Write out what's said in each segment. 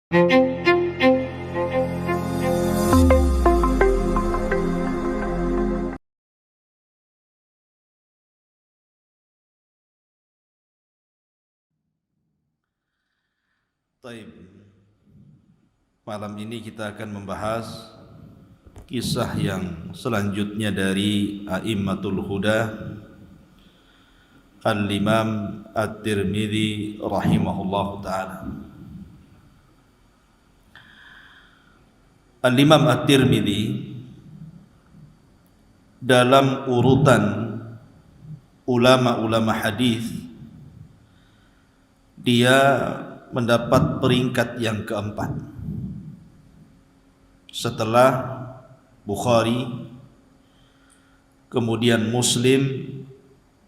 Taib. Malam ini kita akan membahas kisah yang selanjutnya dari A'immatul Huda, Al-Imam At-Tirmidzi rahimahullahu ta'ala. Al-Imam At-Tirmidzi dalam urutan ulama-ulama hadis dia mendapat peringkat yang keempat setelah Bukhari, kemudian Muslim,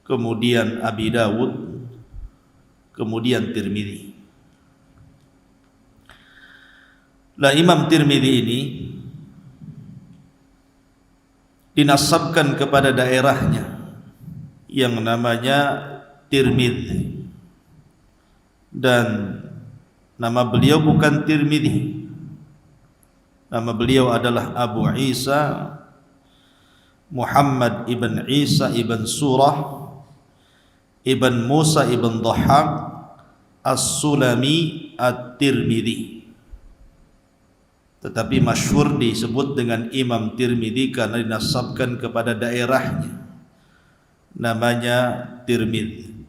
kemudian Abi Dawud, kemudian Tirmidzi. Lah Imam Tirmidzi ini dinasabkan kepada daerahnya yang namanya Tirmidzi, dan nama beliau bukan Tirmidzi. Nama beliau adalah Abu Isa Muhammad ibn Isa ibn Surah ibn Musa ibn Dhahhak As-Sulami At-Tirmidzi, tetapi masyhur disebut dengan Imam Tirmidzi karena dinasabkan kepada daerahnya, namanya Tirmidzi,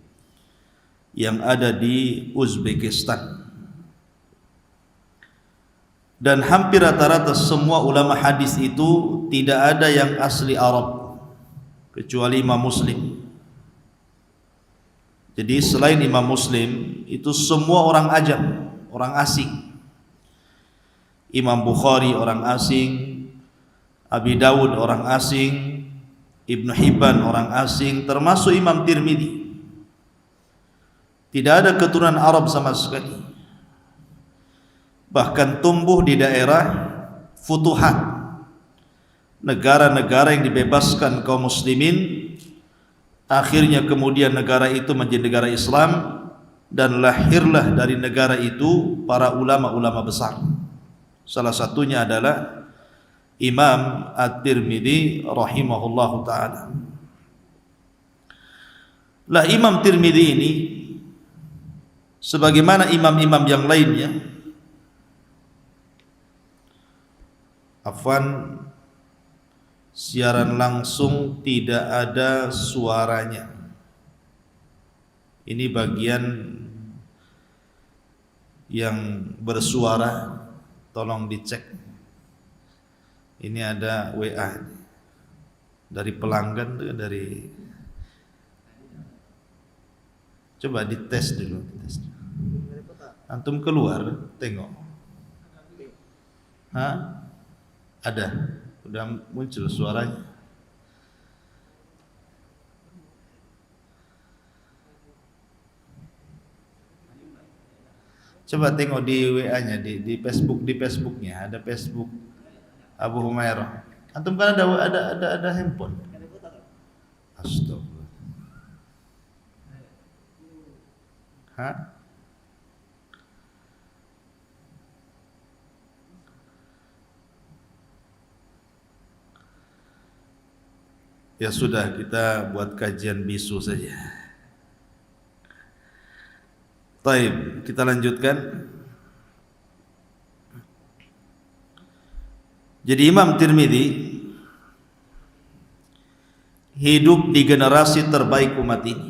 yang ada di Uzbekistan. Dan hampir rata-rata semua ulama hadis itu tidak ada yang asli Arab kecuali Imam Muslim. Jadi selain Imam Muslim itu semua orang ajam, orang asing. Imam Bukhari orang asing, Abi Dawud orang asing, Ibnu Hibban orang asing, termasuk Imam Tirmidzi. Tidak ada keturunan Arab sama sekali. Bahkan tumbuh di daerah Futuhat, negara-negara yang dibebaskan kaum muslimin. Akhirnya kemudian negara itu menjadi negara Islam, dan lahirlah dari negara itu para ulama-ulama besar. Salah satunya adalah Imam At-Tirmidzi rahimahullahu ta'ala. Lah Imam Tirmidzi ini sebagaimana imam-imam yang lainnya, siaran langsung tidak ada suaranya. Ini bagian yang bersuara, tolong dicek. Ini ada WA dari pelanggan, dari, coba dites dulu. Antum keluar, tengok. Hah? Ada, udah muncul suaranya. Coba tengok di WA-nya, di Facebooknya, ada Facebook Abu Humairah. Antum kan ada handphone. Astagfirullah. Hah? Ya sudah, kita buat kajian bisu saja. Taib, kita lanjutkan. Jadi Imam Tirmidzi hidup di generasi terbaik umat ini.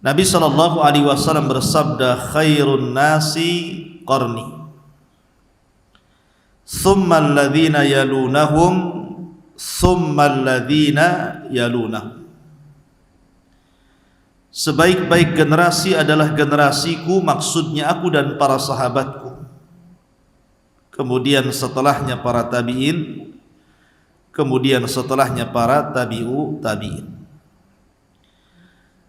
Nabi SAW bersabda, khairun nasi qarni, thumma alladhina yalunahum, thumma alladhina yalunahum. Sebaik-baik generasi adalah generasiku, maksudnya aku dan para sahabatku. Kemudian setelahnya para tabi'in, kemudian setelahnya para tabi'in.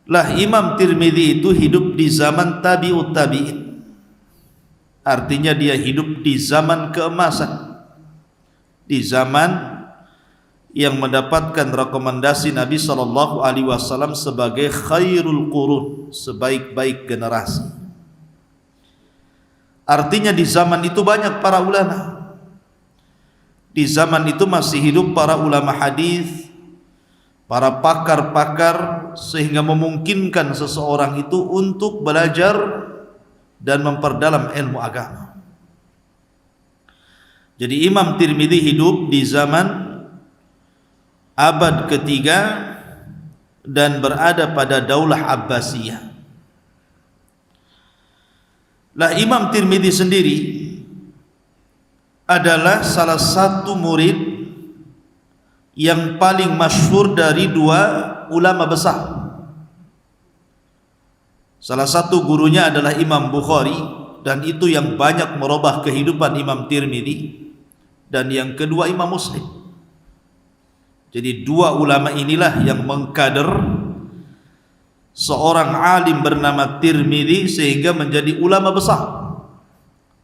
Lah Imam Tirmidzi itu hidup di zaman tabi'in. Artinya dia hidup di zaman keemasan, di zaman yang mendapatkan rekomendasi Nabi SAW sebagai khairul qurun, sebaik-baik generasi. Artinya di zaman itu banyak para ulama. Di zaman itu masih hidup para ulama hadis, para pakar-pakar, sehingga memungkinkan seseorang itu untuk belajar dan memperdalam ilmu agama. Jadi Imam Tirmidzi hidup di zaman abad ketiga dan berada pada Daulah Abbasiyah. Lah Imam Tirmidzi sendiri adalah salah satu murid yang paling masyhur dari dua ulama besar. Salah satu gurunya adalah Imam Bukhari, dan itu yang banyak merubah kehidupan Imam Tirmidzi, dan yang kedua Imam Muslim. Jadi dua ulama inilah yang mengkader seorang alim bernama Tirmidzi sehingga menjadi ulama besar.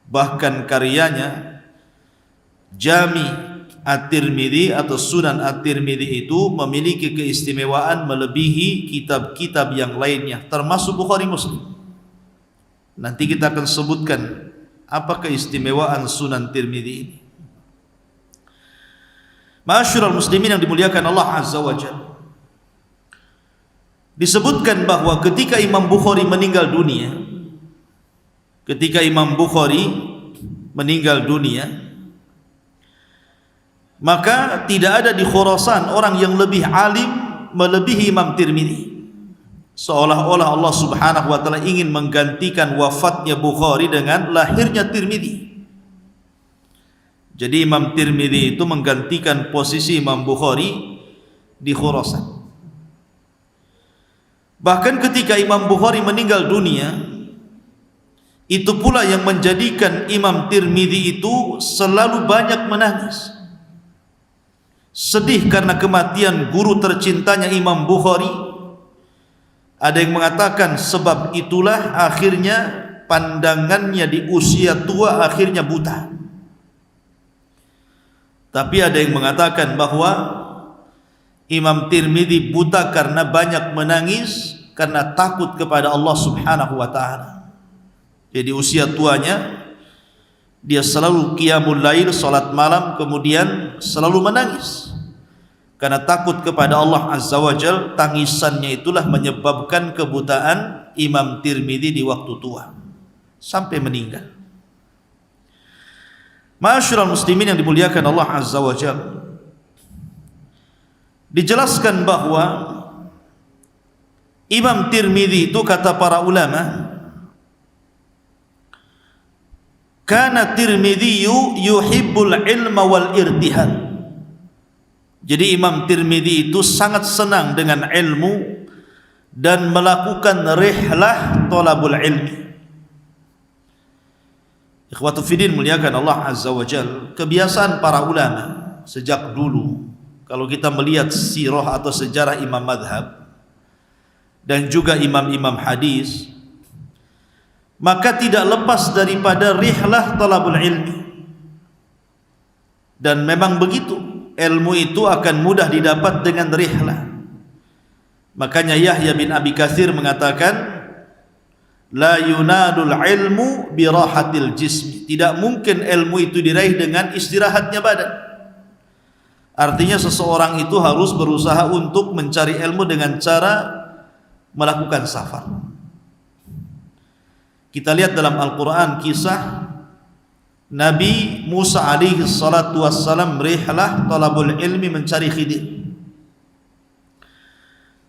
Bahkan karyanya Jami At-Tirmidzi atau Sunan At-Tirmidzi itu memiliki keistimewaan melebihi kitab-kitab yang lainnya, termasuk Bukhari Muslim. Nanti kita akan sebutkan apa keistimewaan Sunan Tirmidzi ini. Ma'asyiral muslimin yang dimuliakan Allah Azza wa Jalla, disebutkan bahwa ketika Imam Bukhari meninggal dunia, maka tidak ada di Khurasan orang yang lebih alim melebihi Imam Tirmidzi. Seolah-olah Allah Subhanahu wa taala ingin menggantikan wafatnya Bukhari dengan lahirnya Tirmidzi. Jadi Imam Tirmidzi itu menggantikan posisi Imam Bukhari di Khurasan. Bahkan ketika Imam Bukhari meninggal dunia, itu pula yang menjadikan Imam Tirmidzi itu selalu banyak menangis, sedih karena kematian guru tercintanya Imam Bukhari. Ada yang mengatakan sebab itulah akhirnya pandangannya di usia tua akhirnya buta. Tapi ada yang mengatakan bahwa Imam Tirmidzi buta karena banyak menangis, karena takut kepada Allah Subhanahu wa taala. Jadi usia tuanya dia selalu qiyamul lail, salat malam, kemudian selalu menangis karena takut kepada Allah Azza wa Jalla. Tangisannya itulah menyebabkan kebutaan Imam Tirmidzi di waktu tua sampai meninggal. Ma'asyiral muslimin yang dimuliakan Allah Azza wa Jalla, dijelaskan bahwa Imam Tirmidzi itu kata para ulama, kana Tirmidzi yuhibbul ilma wal irtihal. Jadi Imam Tirmidzi itu sangat senang dengan ilmu dan melakukan rihlah thalabul ilmi. Ikhwatu fiddin muliakan Allah Azza wa Jalla, kebiasaan para ulama sejak dulu, kalau kita melihat sirah atau sejarah imam madhab dan juga imam-imam hadis, maka tidak lepas daripada rihlah talabul ilmi. Dan memang begitu, ilmu itu akan mudah didapat dengan rihlah. Makanya Yahya bin Abi Katsir mengatakan, la yunadul ilmu birahatil jismi. Tidak mungkin ilmu itu diraih dengan istirahatnya badan. Artinya seseorang itu harus berusaha untuk mencari ilmu dengan cara melakukan safar. Kita lihat dalam Al-Quran kisah Nabi Musa alaihi salatu wassalam rihlah talabul ilmi, mencari Khidir.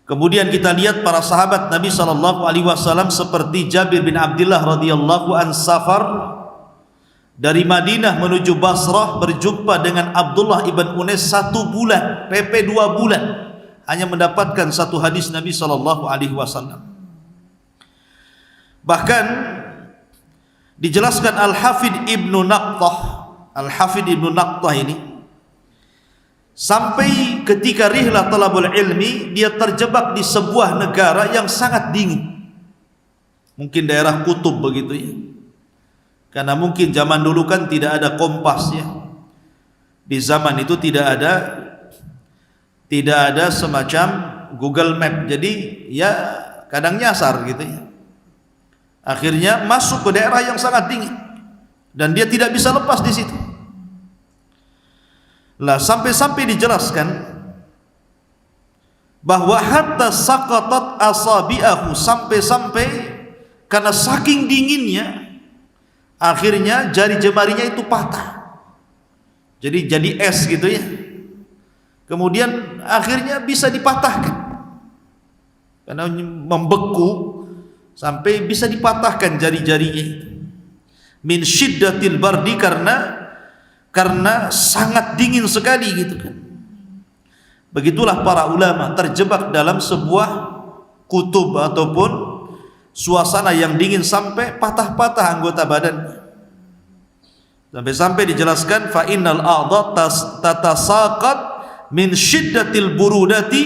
Kemudian kita lihat para sahabat Nabi SAW seperti Jabir bin Abdullah radhiyallahu an safar dari Madinah menuju Basrah, berjumpa dengan Abdullah ibn Unais 1 bulan, PP 2 bulan, hanya mendapatkan 1 hadis Nabi SAW. Bahkan dijelaskan Al-Hafidh Ibnu Naqtah ini sampai ketika rihlah talabul ilmi, dia terjebak di sebuah negara yang sangat dingin, mungkin daerah kutub begitu ya, karena mungkin zaman dulu kan tidak ada kompas ya, di zaman itu tidak ada semacam Google Map, jadi ya kadang nyasar gitu ya. Akhirnya masuk ke daerah yang sangat dingin. dan dia tidak bisa lepas di situ. Lah sampai-sampai dijelaskan bahwa hatta saqatat asabi'ahu, sampai-sampai karena saking dinginnya akhirnya jari jemarinya itu patah. Jadi es gitu ya. Kemudian akhirnya bisa dipatahkan. Karena membeku sampai bisa dipatahkan jari-jarinya itu. Min syiddatil bardi, karena sangat dingin sekali gitu kan. Begitulah para ulama terjebak dalam sebuah kutub ataupun suasana yang dingin sampai patah-patah anggota badan. Sampai-sampai dijelaskan fa innal a'dha tatasaqat min syiddatil burudati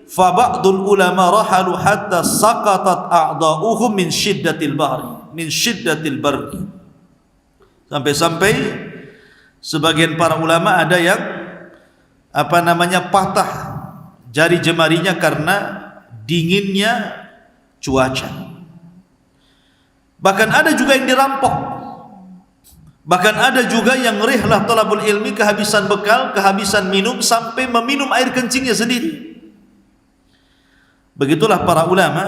fa ba'dul ulama rahalu hatta saqatat a'dha'uhum min syiddatil bardi. Sampai-sampai sebagian para ulama ada yang patah jari jemarinya karena dinginnya cuaca. Bahkan ada juga yang dirampok. Bahkan ada juga yang rihlah talabul ilmi, kehabisan bekal, kehabisan minum, sampai meminum air kencingnya sendiri. Begitulah para ulama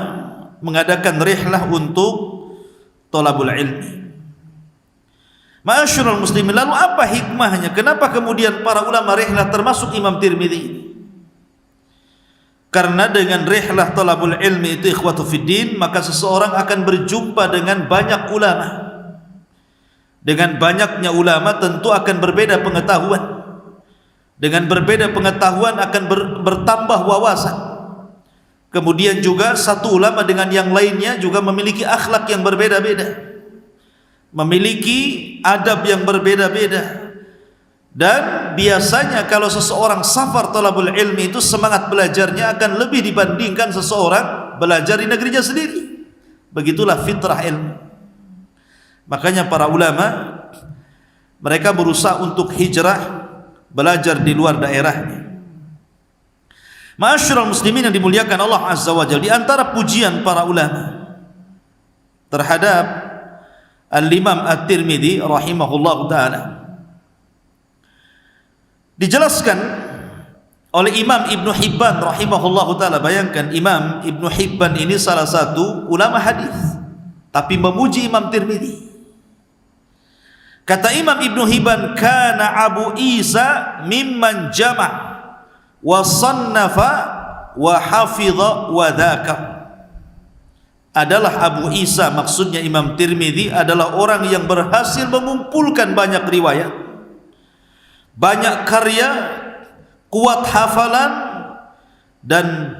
mengadakan rihlah untuk talabul ilmi. Ma'asyiral muslimin, lalu apa hikmahnya? Kenapa kemudian para ulama rihlah, termasuk Imam Tirmidzi? Karena dengan rihlah talabul ilmi itu ikhwatu fiddin, maka seseorang akan berjumpa dengan banyak ulama. Dengan banyaknya ulama tentu akan berbeda pengetahuan. Dengan berbeda pengetahuan akan bertambah wawasan. Kemudian juga satu ulama dengan yang lainnya juga memiliki akhlak yang berbeda-beda, memiliki adab yang berbeda-beda. Dan biasanya kalau seseorang safar talabul ilmi itu semangat belajarnya akan lebih dibandingkan seseorang belajar di negerinya sendiri. Begitulah fitrah ilmu. Makanya para ulama mereka berusaha untuk hijrah, belajar di luar daerahnya. Ma'asyiral muslimin yang dimuliakan Allah Azza wa Jalla, di antara pujian para ulama terhadap Al-Imam At-Tirmidzi rahimahullah ta'ala, dijelaskan oleh Imam Ibnu Hibban rahimahullah ta'ala. Bayangkan, Imam Ibnu Hibban ini salah satu ulama hadis, tapi memuji Imam Tirmidzi. Kata Imam Ibnu Hibban, kana Abu Isa mimman jama' wa sannafa wa hafidha wa dhaka. Adalah Abu Isa, maksudnya Imam Tirmidzi, adalah orang yang berhasil mengumpulkan banyak riwayat, banyak karya, kuat hafalan, dan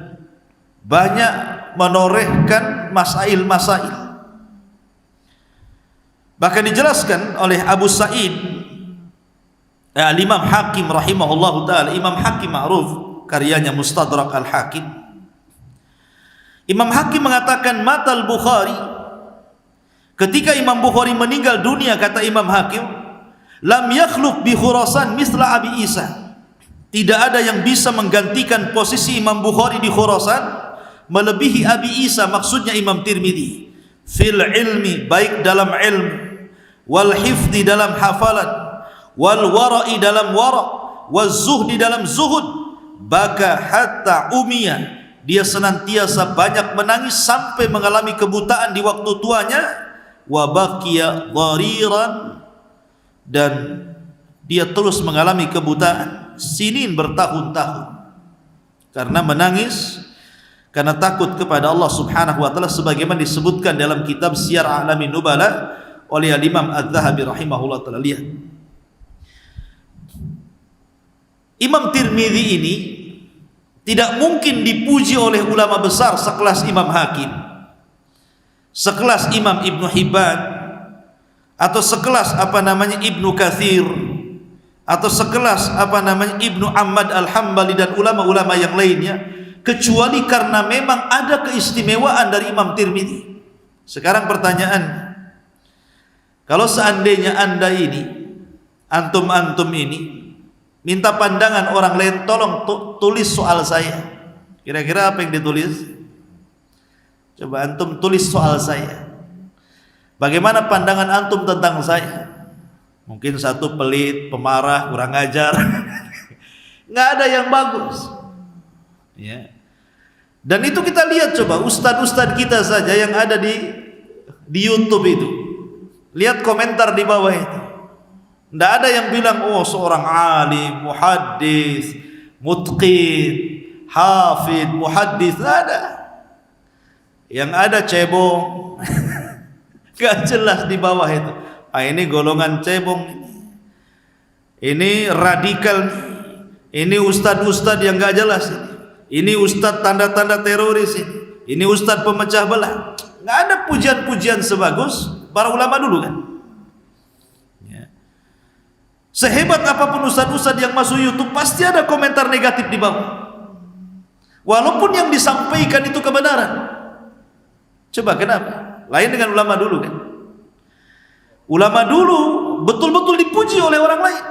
banyak menorehkan masail-masail. Bahkan dijelaskan oleh Abu Sa'id Al-Imam Hakim rahimahullahu ta'ala. Imam Hakim ma'ruf karyanya Mustadrak Al-Hakim. Imam Hakim mengatakan matal Bukhari, ketika Imam Bukhari meninggal dunia, kata Imam Hakim, lam yakhluf bi Khurasan misla Abi Isa. Tidak ada yang bisa menggantikan posisi Imam Bukhari di Khurasan melebihi Abi Isa, maksudnya Imam Tirmidzi. Fil ilmi, baik dalam ilmu, wal hifdi dalam hafalan, wal wara'i dalam wara', wal zuhdi dalam zuhud. Baka hatta umiyah, dia senantiasa banyak menangis sampai mengalami kebutaan di waktu tuanya. Wa baqiya dhariran, dan dia terus mengalami kebutaan sinin bertahun-tahun karena menangis, karena takut kepada Allah Subhanahu wa taala, sebagaimana disebutkan dalam kitab Siyar A'lamin Nubala oleh Imam Az-Zahabi rahimahullah taala. Lihat, Imam Tirmidzi ini tidak mungkin dipuji oleh ulama besar sekelas Imam Hakim, sekelas Imam Ibnu Hibban, atau sekelas Ibnu Katsir, atau sekelas Ibnu Ahmad Al-Hambali dan ulama-ulama yang lainnya, kecuali karena memang ada keistimewaan dari Imam Tirmidzi. Sekarang pertanyaan, kalau seandainya Anda ini, antum ini minta pandangan orang lain, tolong tulis soal saya, kira-kira apa yang ditulis? Coba antum tulis soal saya, bagaimana pandangan antum tentang saya? Mungkin satu pelit, pemarah, kurang ajar. Nggak ada yang bagus. Ya. Dan itu kita lihat coba ustadz-ustadz kita saja yang ada di YouTube itu. Lihat komentar di bawah itu. Nggak ada yang bilang oh seorang alim, muhaddis, mutqin, hafid, muhaddis, nggak ada. Yang ada cebong. Gak jelas di bawah itu. Ini golongan cebong, ini radikal, ini ustadz-ustadz yang gak jelas, ini ustadz tanda-tanda teroris, ini ustadz pemecah belah. Gak ada pujian-pujian sebagus para ulama dulu kan. Ya. Sehebat apapun ustadz-ustadz yang masuk YouTube, pasti ada komentar negatif di bawah, walaupun yang disampaikan itu kebenaran. Coba kenapa? Lain dengan ulama dulu kan. Ulama dulu betul-betul dipuji oleh orang lain.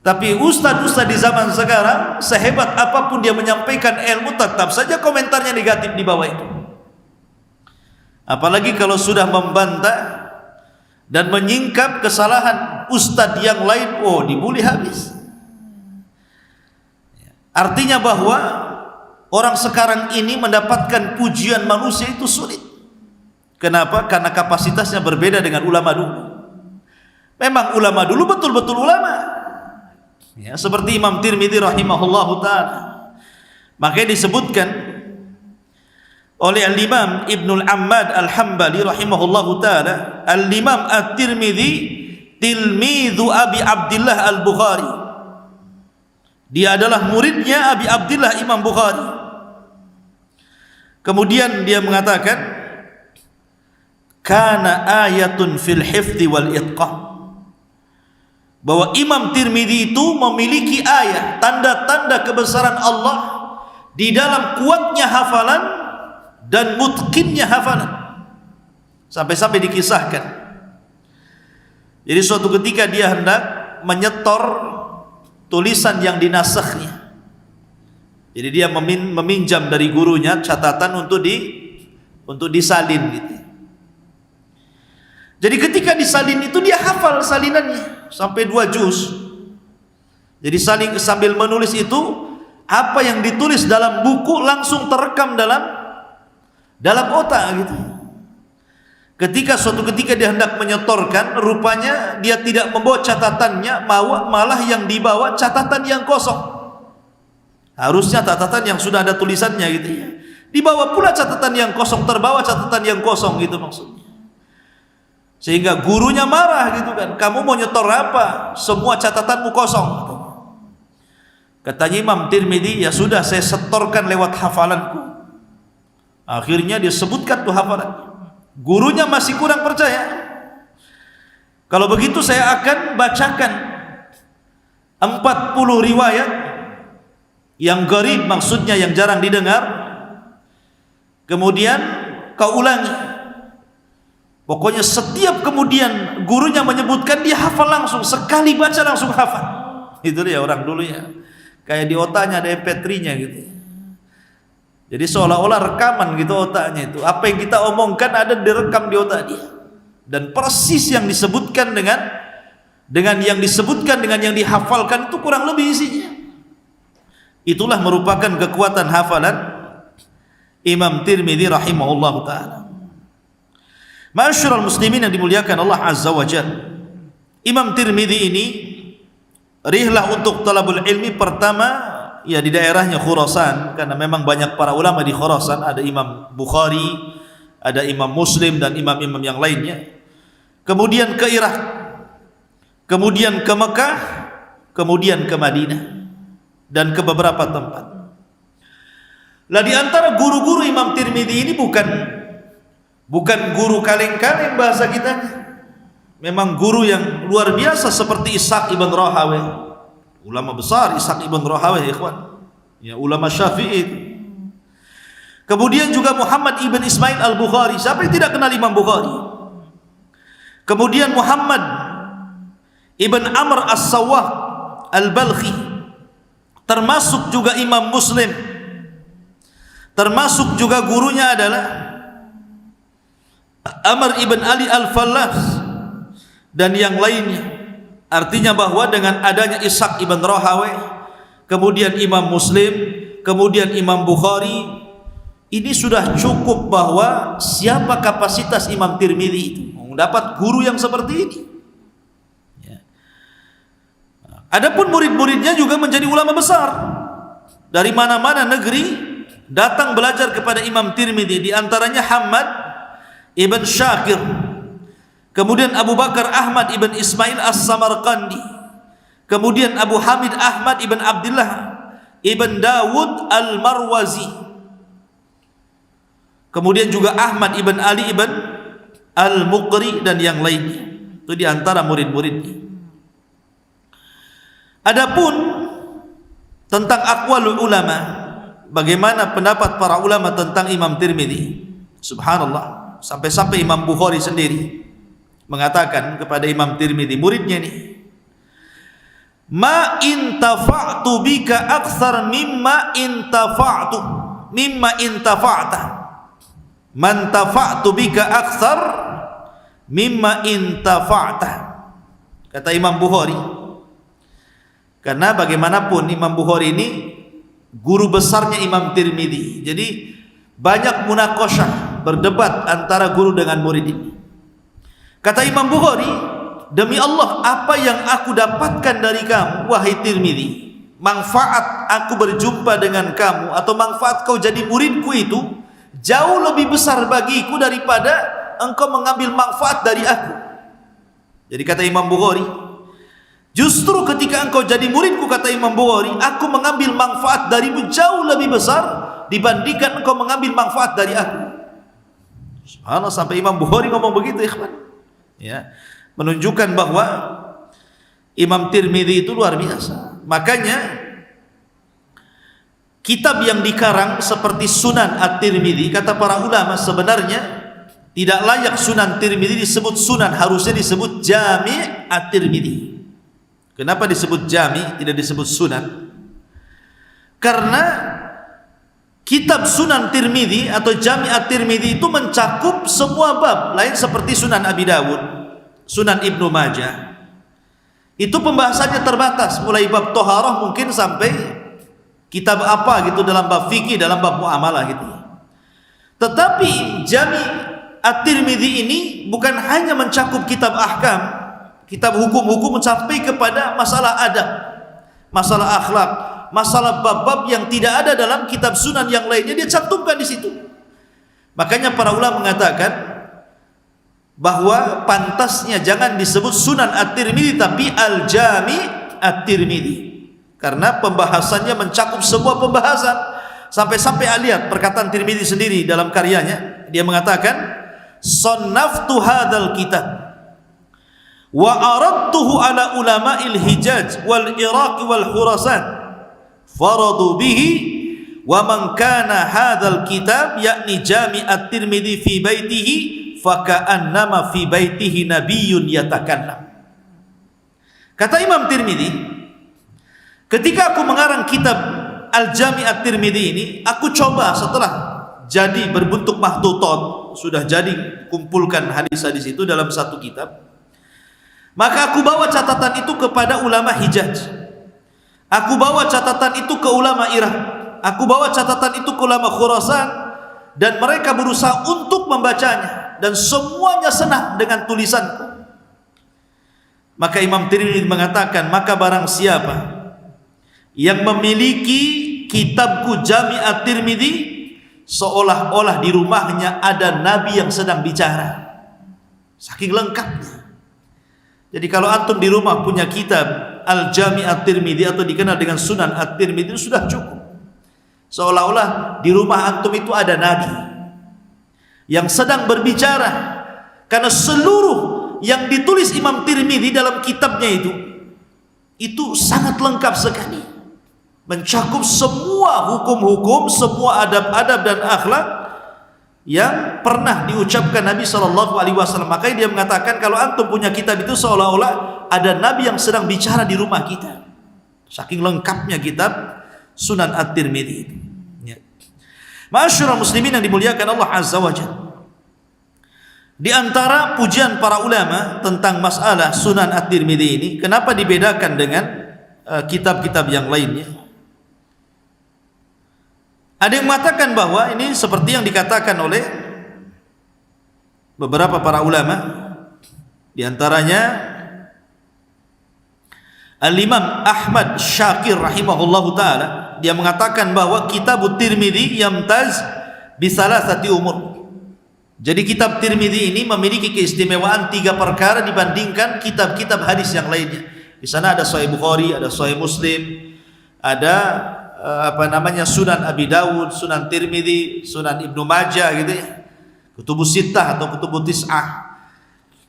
Tapi ustadz-ustadz di zaman sekarang, sehebat apapun dia menyampaikan ilmu, tetap saja komentarnya negatif di bawah itu. Apalagi kalau sudah membantah dan menyingkap kesalahan ustadz yang lain, oh dibully habis. Artinya bahwa orang sekarang ini mendapatkan pujian manusia itu sulit. Kenapa? Karena kapasitasnya berbeda dengan ulama dulu. Memang ulama dulu betul-betul ulama. Ya, seperti Imam Tirmidzi rahimahullahu taala. Makanya disebutkan oleh Al-Imam Ibnul Ammad Al-Hambali rahimahullahu taala, Al-Imam At-Tirmidzi tilmidhu Abi Abdillah Al-Bukhari. Dia adalah muridnya Abi Abdillah Imam Bukhari. Kemudian dia mengatakan kana ayatun fil hifdzi wal itqan, bahwa Imam Tirmidzi itu memiliki ayat, tanda-tanda kebesaran Allah di dalam kuatnya hafalan dan mutqinnya hafalan. Sampai-sampai dikisahkan, jadi suatu ketika dia hendak menyetor tulisan yang dinasakhnya, jadi dia meminjam dari gurunya catatan untuk disalin gitu. Jadi ketika disalin itu dia hafal salinannya sampai 2 juz. Jadi sambil menulis itu, apa yang ditulis dalam buku langsung terekam dalam otak gitu. Ketika suatu ketika dia hendak menyetorkan, rupanya dia tidak membawa catatannya, malah yang dibawa catatan yang kosong. Harusnya catatan yang sudah ada tulisannya gitu ya. Dibawa pula catatan yang kosong, terbawa catatan yang kosong gitu maksudnya. Sehingga gurunya marah gitu kan, kamu mau nyetor apa? Semua catatanmu kosong. Katanya Imam Tirmidzi, ya sudah saya setorkan lewat hafalanku. Akhirnya dia sebutkan tuh hafalan. Gurunya masih kurang percaya. Kalau begitu saya akan bacakan 40 riwayat yang gharib, maksudnya yang jarang didengar. Kemudian kau ulangi. Pokoknya setiap kemudian gurunya menyebutkan, dia hafal langsung, sekali baca langsung hafal. Itu dia orang dulu ya, kayak di otaknya ada MP3-nya gitu. Jadi seolah-olah rekaman gitu otaknya itu. Apa yang kita omongkan ada direkam di otak dia. Dan persis yang disebutkan dengan yang disebutkan dengan yang dihafalkan itu kurang lebih isinya. Itulah merupakan kekuatan hafalan Imam Tirmidzi rahimahullahu taala. Ma'asyiral muslimin yang dimuliakan Allah Azza wa Jalla, Imam Tirmidzi ini rihlah untuk talabul ilmi pertama ya di daerahnya Khurasan, karena memang banyak para ulama di Khurasan, ada Imam Bukhari, ada Imam Muslim dan imam-imam yang lainnya. Kemudian ke Irak, kemudian ke Mekah, kemudian ke Madinah dan ke beberapa tempat. Lah di antara guru-guru Imam Tirmidzi ini bukan guru kaleng-kaleng bahasa kita. Memang guru yang luar biasa seperti Ishaq ibn Rahawayh, ulama besar Ishaq ibn Rahawayh ikhwan. Ya, ulama Syafi'i. Kemudian juga Muhammad ibn Ismail al-Bukhari. Siapa yang tidak kenal Imam Bukhari? Kemudian Muhammad ibn Amr as-Sawwah al-Balkhi, termasuk juga Imam Muslim, termasuk juga gurunya adalah Amr ibn Ali al-Fallas. dan yang lainnya. Artinya bahwa dengan adanya Ishaq ibn Rahawai, kemudian Imam Muslim, kemudian Imam Bukhari, ini sudah cukup bahwa siapa kapasitas Imam Tirmidzi itu mendapat guru yang seperti ini. Adapun murid-muridnya juga menjadi ulama besar. Dari mana-mana negeri datang belajar kepada Imam Tirmidzi, di antaranya Hamad ibn Syakir, kemudian Abu Bakar Ahmad ibn Ismail As-Samarqandi, kemudian Abu Hamid Ahmad ibn Abdullah ibn Dawud Al-Marwazi, kemudian juga Ahmad ibn Ali ibn Al-Muqri dan yang lainnya. Itu di antara murid-muridnya. Adapun tentang aqwalul ulama, bagaimana pendapat para ulama tentang Imam Tirmidzi, subhanallah, sampai-sampai Imam Bukhari sendiri mengatakan kepada Imam Tirmidzi, muridnya nih, ma intafa'tu bika akthar mimma intafa'ta, man tafa'tu bika akthar mimma intafa'ta, kata Imam Bukhari. Karena bagaimanapun Imam Bukhari ini guru besarnya Imam Tirmidzi, jadi banyak munaqasyah, berdebat antara guru dengan murid ini. Kata Imam Bukhari, demi Allah, apa yang aku dapatkan dari kamu wahai Tirmidzi, manfaat aku berjumpa dengan kamu atau manfaat kau jadi muridku itu jauh lebih besar bagiku daripada engkau mengambil manfaat dari aku. Jadi kata Imam Bukhari, justru ketika engkau jadi muridku, kata Imam Bukhari, aku mengambil manfaat darimu jauh lebih besar dibandingkan engkau mengambil manfaat dari aku. Subhanallah, sampai Imam Bukhari ngomong begitu, ikhwan. Ya, menunjukkan bahwa Imam Tirmidzi itu luar biasa. Makanya kitab yang dikarang seperti Sunan At-Tirmidzi, kata para ulama, sebenarnya tidak layak Sunan Tirmidzi disebut sunan, harusnya disebut Jami' At-Tirmidzi. Kenapa disebut Jami', tidak disebut sunan? Karena kitab Sunan Tirmidzi atau Jami' At-Tirmidzi itu mencakup semua bab, lain seperti Sunan Abi Dawud, Sunan Ibnu Majah. Itu pembahasannya terbatas, mulai bab toharah mungkin sampai kitab apa gitu dalam bab fikih, dalam bab muamalah gitu. Tetapi Jami' At-Tirmidzi ini bukan hanya mencakup kitab ahkam, kitab hukum-hukum, sampai kepada masalah adab, masalah akhlak, masalah bab-bab yang tidak ada dalam kitab sunan yang lainnya dia cantumkan di situ. Makanya para ulama mengatakan bahwa pantasnya jangan disebut Sunan At-Tirmidzi tapi Al-Jami' At-Tirmidzi, karena pembahasannya mencakup semua pembahasan. Sampai-sampai lihat perkataan Tirmidzi sendiri dalam karyanya, dia mengatakan, "Sannaftu hadzal kitab wa aradtuhu ala ulama'il Hijaz wal Iraq wal Khurasan faradu bihi wa man kana hadzal kitab yakni Jami' At-Tirmidzi fi baitihi faka'annama fi baitihi nabiyyun yatakallam." Kata Imam Tirmidzi, ketika aku mengarang kitab Al-Jami' At-Tirmidzi ini, aku coba setelah jadi berbentuk mahdutot, sudah jadi kumpulkan hadis-hadis itu dalam satu kitab, maka aku bawa catatan itu kepada ulama Hijaz, aku bawa catatan itu ke ulama Irak, aku bawa catatan itu ke ulama Khurasan, dan mereka berusaha untuk membacanya, dan semuanya senang dengan tulisanku. Maka Imam Tirmidzi mengatakan, maka barang siapa yang memiliki kitabku Jami' At-Tirmidzi, seolah-olah di rumahnya ada Nabi yang sedang bicara, saking lengkapnya. Jadi kalau antum di rumah punya kitab Al-Jami' At-Tirmidzi atau dikenal dengan Sunan At-Tirmidzi, sudah cukup. Seolah-olah di rumah antum itu ada Nabi yang sedang berbicara, karena seluruh yang ditulis Imam Tirmidzi dalam kitabnya itu sangat lengkap sekali, mencakup semua hukum-hukum, semua adab-adab dan akhlak yang pernah diucapkan Nabi SAW. Makanya dia mengatakan, kalau antum punya kitab itu seolah-olah ada Nabi yang sedang bicara di rumah kita, saking lengkapnya kitab Sunan At-Tirmidzi itu. Ya. Ma'asyiral muslimin yang dimuliakan Allah Azza wa Jalla, Di antara pujian para ulama tentang masalah Sunan At-Tirmidzi ini, kenapa dibedakan dengan kitab-kitab yang lainnya? Ada yang mengatakan bahwa ini seperti yang dikatakan oleh beberapa para ulama, di antaranya Al-Imam Ahmad Syakir rahimahullahu taala, dia mengatakan bahwa kitab Tirmidzi yamtaz bi salasati umur. Jadi kitab Tirmidzi ini memiliki keistimewaan 3 perkara dibandingkan kitab-kitab hadis yang lainnya. Di sana ada Sahih Bukhari, ada Sahih Muslim, ada Sunan Abi Dawud, Sunan Tirmidzi, Sunan Ibnu Majah gitu ya. Kutubus Sittah atau Kutubus Tis'ah.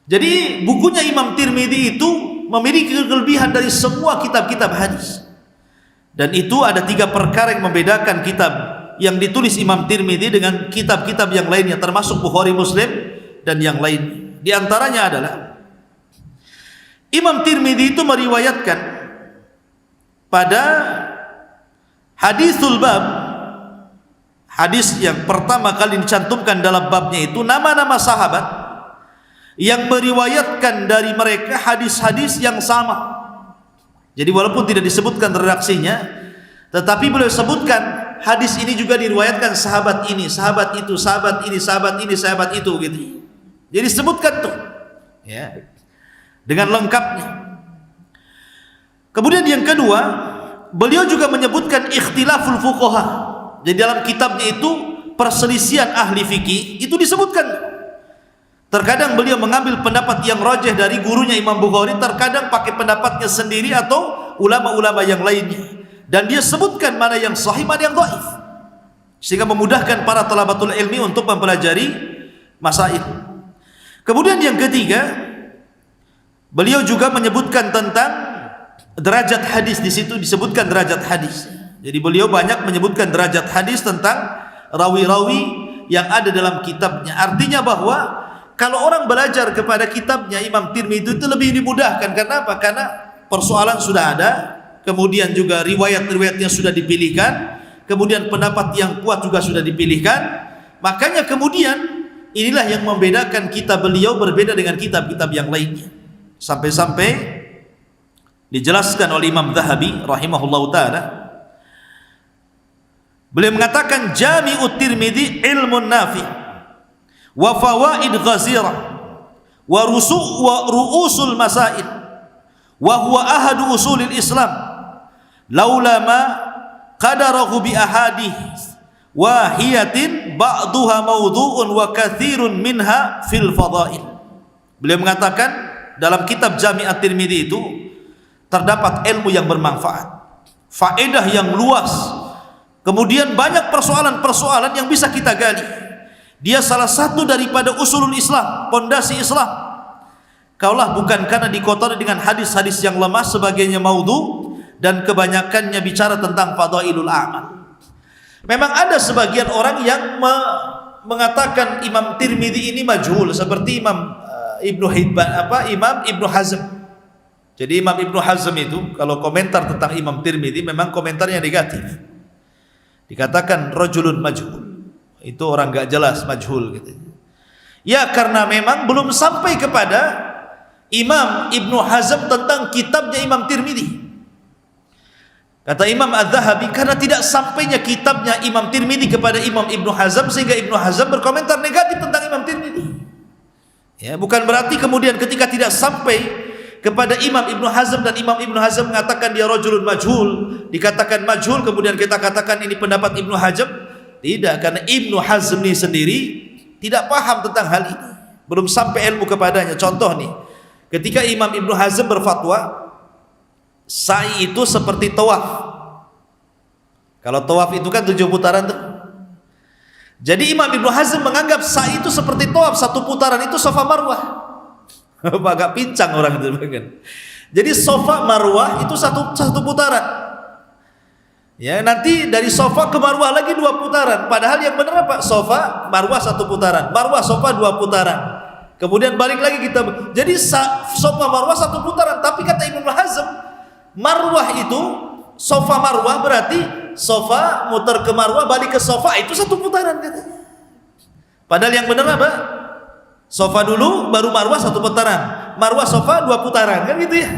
Jadi bukunya Imam Tirmidzi itu memiliki kelebihan dari semua kitab-kitab hadis. Dan itu ada 3 perkara yang membedakan kitab yang ditulis Imam Tirmidzi dengan kitab-kitab yang lainnya, termasuk Bukhari, Muslim dan yang lain. Di antaranya adalah Imam Tirmidzi itu meriwayatkan pada hadisul bab, hadis yang pertama kali dicantumkan dalam babnya itu nama-nama sahabat yang meriwayatkan dari mereka hadis-hadis yang sama. Jadi walaupun tidak disebutkan redaksinya, tetapi beliau sebutkan hadis ini juga diriwayatkan sahabat ini, sahabat itu, sahabat ini, sahabat ini, sahabat itu gitu. Jadi sebutkan tuh ya, dengan lengkapnya. Kemudian yang kedua, beliau juga menyebutkan ikhtilaful fuqaha. Jadi dalam kitabnya itu perselisihan ahli fikih itu disebutkan. Terkadang beliau mengambil pendapat yang rajih dari gurunya Imam Bukhari, terkadang pakai pendapatnya sendiri atau ulama-ulama yang lainnya. Dan dia sebutkan mana yang sahih, mana yang dhaif, sehingga memudahkan para talabatul ilmi untuk mempelajari masail. Kemudian yang ketiga, beliau juga menyebutkan tentang derajat hadis. Di situ disebutkan derajat hadis. Jadi beliau banyak menyebutkan derajat hadis tentang rawi-rawi yang ada dalam kitabnya. Artinya bahwa kalau orang belajar kepada kitabnya Imam Tirmidzi itu lebih dimudahkan. Kenapa? Karena persoalan sudah ada, kemudian juga riwayat-riwayatnya sudah dipilihkan, kemudian pendapat yang kuat juga sudah dipilihkan. Makanya kemudian inilah yang membedakan kitab beliau berbeda dengan kitab-kitab yang lainnya. Sampai-sampai dijelaskan oleh Imam Zahabi rahimahullahu taala, beliau mengatakan Jami'ut Tirmidzi ilmun nafi' wa fawaid ghazirah wa ru'usul masail wa huwa ahadu usulil Islam laula ma qadarahu bi ahadith wahiyatin ba'duha mawdu'un wa katsirun minha fil fadail. Beliau mengatakan dalam kitab Jami' At-Tirmidzi itu terdapat ilmu yang bermanfaat, faedah yang luas, kemudian banyak persoalan-persoalan yang bisa kita gali. Dia salah satu daripada usulul Islam, pondasi Islam. Kaulah bukan karena dikotori dengan hadis-hadis yang lemah sebagainya maudhu, dan kebanyakannya bicara tentang fadailul a'mal. Memang ada sebagian orang yang mengatakan Imam Tirmidzi ini majhul, seperti Imam Imam Ibnu Hazm. Jadi Imam Ibnu Hazm itu kalau komentar tentang Imam Tirmidzi memang komentarnya negatif. Dikatakan rajulun majhul. Itu orang enggak jelas, majhul gitu. Ya karena memang belum sampai kepada Imam Ibnu Hazm tentang kitabnya Imam Tirmidzi. Kata Imam Az-Zahabi, karena tidak sampainya kitabnya Imam Tirmidzi kepada Imam Ibnu Hazm sehingga Ibnu Hazm berkomentar negatif tentang Imam Tirmidzi. Ya, bukan berarti kemudian ketika tidak sampai kepada Imam Ibnu Hazm dan Imam Ibnu Hazm mengatakan dia rajulun majhul, dikatakan majhul kemudian kita katakan ini pendapat Ibnu Hazm. Tidak, karena Ibnu Hazm ini sendiri tidak paham tentang hal ini, belum sampai ilmu kepadanya. Contoh nih, ketika Imam Ibnu Hazm berfatwa sa'i itu seperti tawaf. Kalau tawaf itu kan 7 putaran tuh. Jadi Imam Ibnu Hazm menganggap sa'i itu seperti tawaf, 1 putaran itu Safa Marwah. Agak pincang orang itu kan. Jadi Safa Marwah itu satu putaran. Ya, nanti dari Safa ke Marwah lagi 2 putaran. Padahal yang benar apa? Safa Marwah 1 putaran, Marwah Safa 2 putaran. Kemudian balik lagi kita. Jadi Safa Marwah 1 putaran, tapi kata Ibnu Hazm, Marwah itu Safa Marwah berarti Safa muter ke Marwah balik ke Safa itu 1 putaran katanya. Padahal yang benar apa? Sofa dulu, baru marwah 1 putaran. Marwah sofa 2 putaran, kan gitu ya.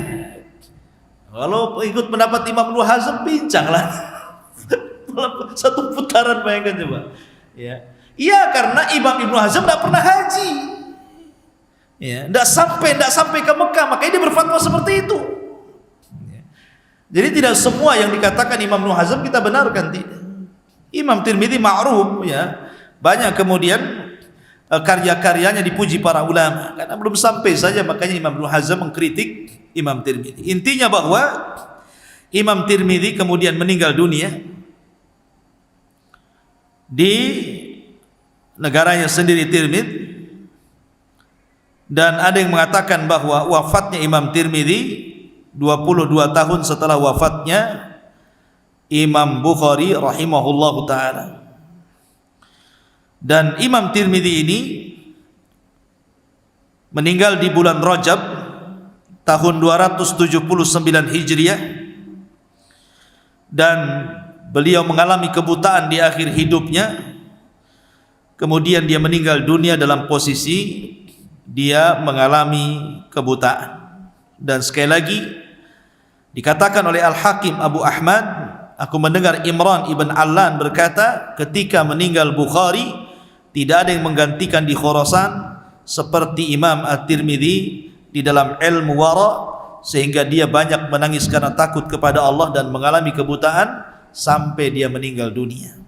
Kalau ikut pendapat Imam Ibnu Hazm, pincang lah. 1 putaran, bayangkan coba. Ya, iya, karena Imam Ibnu Hazm tidak pernah haji. Ya, tidak sampai ke Mekah, makanya dia berfatwa seperti itu. Ya. Jadi tidak semua yang dikatakan Imam Ibnu Hazm kita benarkan, tidak. Imam Tirmidzi ma'ruf, ya, banyak kemudian karya-karyanya dipuji para ulama, karena belum sampai saja, makanya Imam Ibnu Hazm mengkritik Imam Tirmidzi. Intinya bahwa Imam Tirmidzi kemudian meninggal dunia di negaranya sendiri, Tirmidz, dan ada yang mengatakan bahwa wafatnya Imam Tirmidzi 22 tahun setelah wafatnya Imam Bukhari rahimahullahu ta'ala. Dan Imam Tirmidzi ini meninggal di bulan Rajab tahun 279 Hijriah, dan beliau mengalami kebutaan di akhir hidupnya. Kemudian dia meninggal dunia dalam posisi dia mengalami kebutaan. Dan sekali lagi dikatakan oleh Al-Hakim Abu Ahmad, aku mendengar Imran ibn Allan berkata, ketika meninggal Bukhari tidak ada yang menggantikan di Khurasan seperti Imam At-Tirmidzi di dalam ilmu wara, sehingga dia banyak menangis karena takut kepada Allah dan mengalami kebutaan sampai dia meninggal dunia.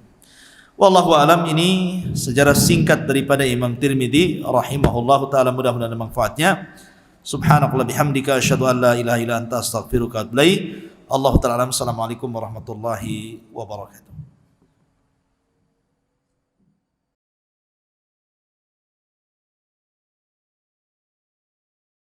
Wallahu alam. Ini sejarah singkat daripada Imam Tirmidzi rahimahullahu taala, mudah-mudahan ada manfaatnya. Subhanakallah bihamdika asyhadu an la ilaha illa anta astaghfiruka wa atubu ilaik. Allahu taala alam. Assalamualaikum warahmatullahi wabarakatuh.